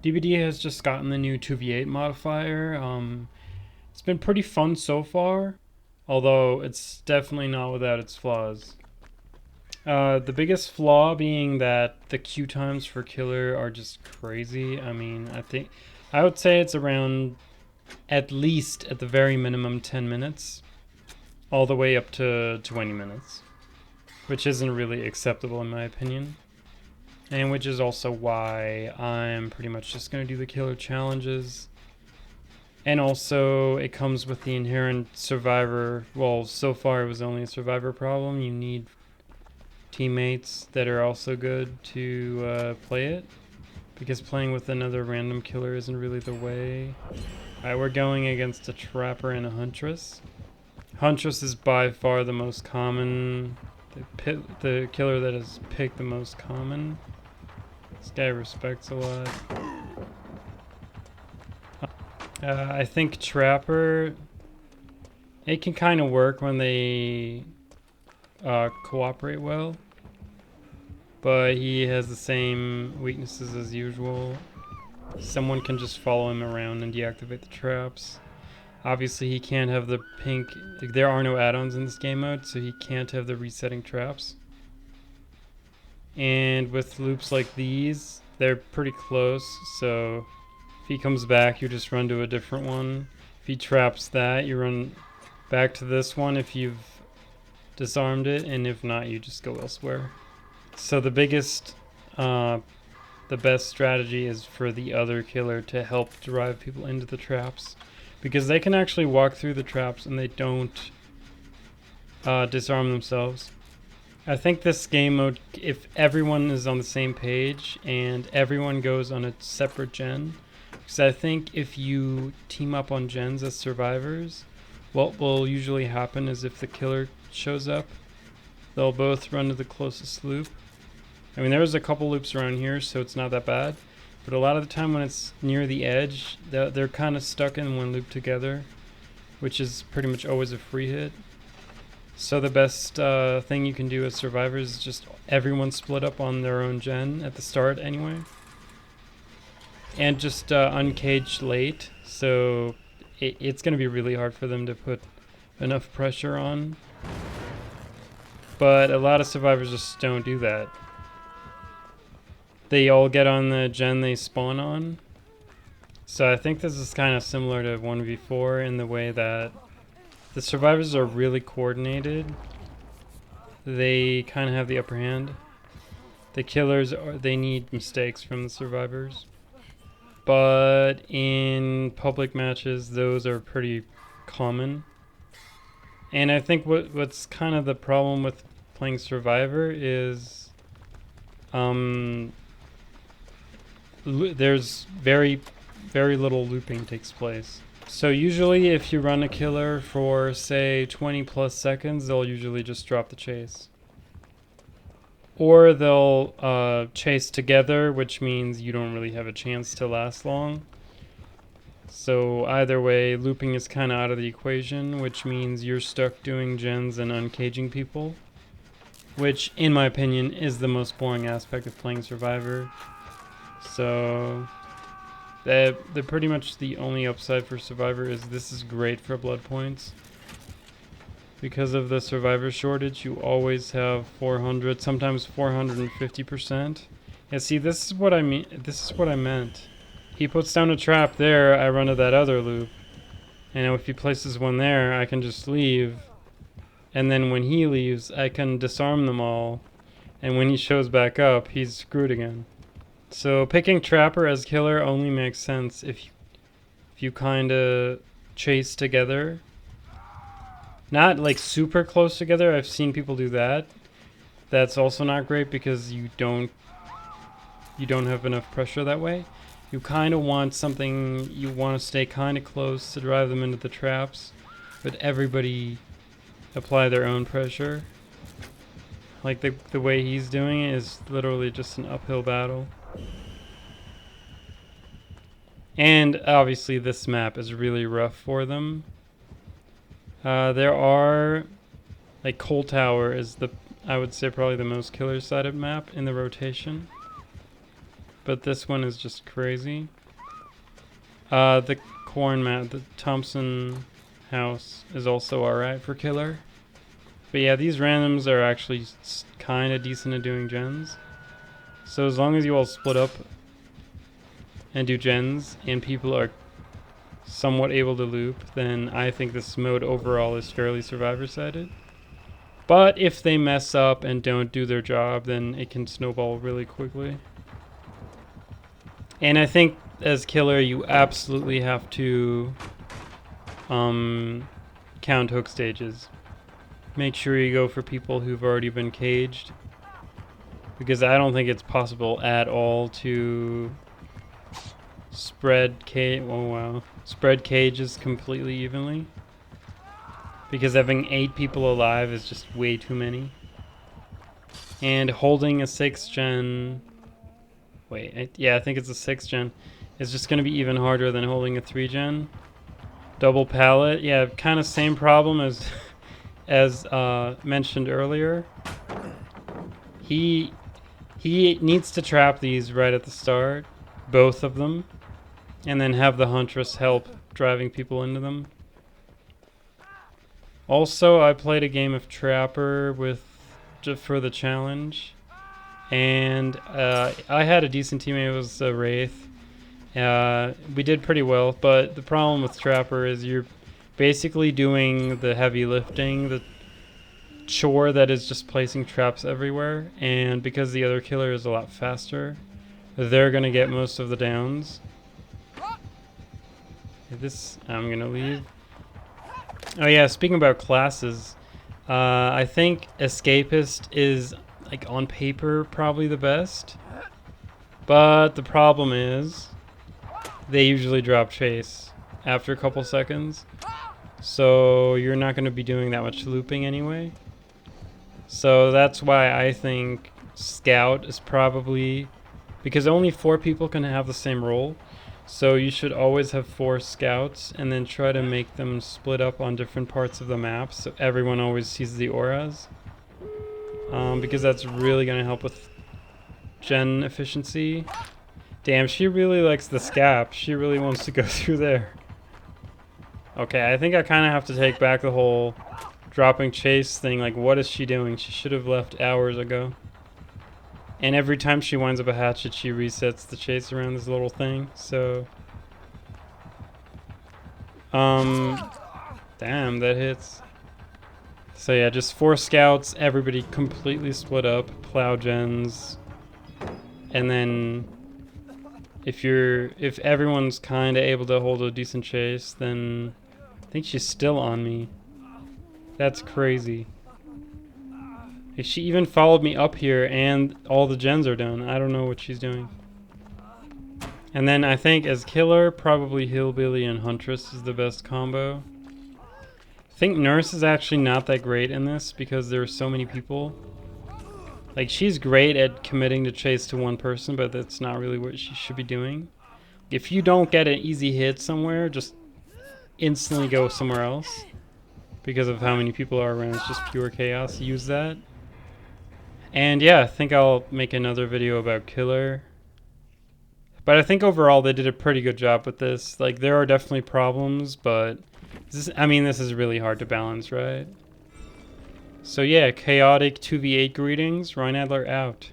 DBD has just gotten the new 2v8 modifier. It's been pretty fun so far, although it's definitely not without its flaws. The biggest flaw being that the queue times for killer are just crazy. I mean, I would say it's around, at least at the very minimum, 10 minutes, all the way up to 20 minutes, which isn't really acceptable in my opinion. And which is also why I'm pretty much just going to do the killer challenges. And also, it comes with the inherent survivor. Well, so far it was only a survivor problem. You need teammates that are also good to play it, because playing with another random killer isn't really the way. Alright, we're going against a trapper and a huntress. Huntress is by far the most common, the killer that is picked the most common. This guy respects a lot. I think Trapper, it can kind of work when they cooperate well, but he has the same weaknesses as usual. Someone can just follow him around and deactivate the traps. Obviously he can't have the pink, there are no add-ons in this game mode, so he can't have the resetting traps. And with loops like these, they're pretty close, so if he comes back, you just run to a different one. If he traps that, you run back to this one if you've disarmed it, and if not, you just go elsewhere. So the best strategy is for the other killer to help drive people into the traps, because they can actually walk through the traps and they don't disarm themselves. I think this game mode, if everyone is on the same page and everyone goes on a separate gen, because I think if you team up on gens as survivors, what will usually happen is if the killer shows up, they'll both run to the closest loop. I mean, there's a couple loops around here, so it's not that bad, but a lot of the time when it's near the edge, they're kind of stuck in one loop together, which is pretty much always a free hit. So the best thing you can do as survivors is just everyone split up on their own gen at the start anyway. And just uncage late, so it's going to be really hard for them to put enough pressure on. But a lot of survivors just don't do that. They all get on the gen they spawn on. So I think this is kind of similar to 1v4 in the way that the survivors are really coordinated. They kind of have the upper hand. The killers, they need mistakes from the survivors. But in public matches, those are pretty common. And I think what's kind of the problem with playing Survivor is there's very little looping takes place. So usually if you run a killer for, say, 20 plus seconds, they'll usually just drop the chase. Or they'll chase together, which means you don't really have a chance to last long. So either way, looping is kind of out of the equation, which means you're stuck doing gens and uncaging people, which, in my opinion, is the most boring aspect of playing Survivor. So they're pretty much the only upside for Survivor is this is great for blood points. Because of the survivor shortage, you always have 400, sometimes 450%. Yeah, see, this is what I mean. This is what I meant. He puts down a trap there, I run to that other loop. And if he places one there, I can just leave. And then when he leaves, I can disarm them all. And when he shows back up, he's screwed again. So picking Trapper as killer only makes sense if you kind of chase together. Not like super close together. I've seen people do that. That's also not great because you don't have enough pressure that way. You kind of want something, you want to stay kind of close to drive them into the traps, but everybody apply their own pressure. Like the way he's doing it is literally just an uphill battle. And obviously this map is really rough for them. There are, like, Coal Tower is I would say probably the most killer sided map in the rotation. but this one is just crazy. The corn mat, the Thompson house is also alright for killer. But yeah, these randoms are actually kind of decent at doing gens. So as long as you all split up and do gens and people are somewhat able to loop, then I think this mode overall is fairly survivor-sided. But if they mess up and don't do their job, then it can snowball really quickly. And I think as killer, you absolutely have to count hook stages. Make sure you go for people who've already been caged, because I don't think it's possible at all to spread cages completely evenly, because having 8 people alive is just way too many. And holding a 6th gen, I think it's a 6th gen, is just going to be even harder than holding a 3 gen. Double pallet, yeah, kind of same problem as mentioned earlier. He needs to trap these right at the start, both of them, and then have the Huntress help driving people into them. Also, I played a game of Trapper for the challenge, and I had a decent teammate. It was a Wraith. We did pretty well, but the problem with Trapper is you're basically doing the heavy lifting, the chore that is just placing traps everywhere, and because the other killer is a lot faster, they're gonna get most of the downs. I'm gonna leave. Oh yeah, speaking about classes, I think Escapist is, like, on paper probably the best, but the problem is they usually drop Chase after a couple seconds, so you're not going to be doing that much looping anyway. So that's why I think Scout is probably, because only 4 people can have the same role, so you should always have 4 scouts and then try to make them split up on different parts of the map so everyone always sees the auras, because that's really going to help with gen efficiency. Damn, she really likes the scap. She really wants to go through there. Okay, I think I kind of have to take back the whole dropping Chase thing. Like, what is she doing? She should have left hours ago. And every time she winds up a hatchet, she resets the Chase around this little thing. So, damn, that hits. So yeah, just 4 scouts, everybody completely split up, plow gens, and then if everyone's kind of able to hold a decent Chase, then I think she's still on me. That's crazy. She even followed me up here and all the gens are done. I don't know what she's doing. And then I think as killer, probably Hillbilly and Huntress is the best combo. I think Nurse is actually not that great in this because there are so many people. Like, she's great at committing to chase to one person, but that's not really what she should be doing. If you don't get an easy hit somewhere, just instantly go somewhere else. Because of how many people are around, it's just pure chaos. Use that. And yeah, I think I'll make another video about killer. But I think overall they did a pretty good job with this. Like, there are definitely problems, but this is really hard to balance, right? So yeah, chaotic 2v8 greetings. Ryan Adler out.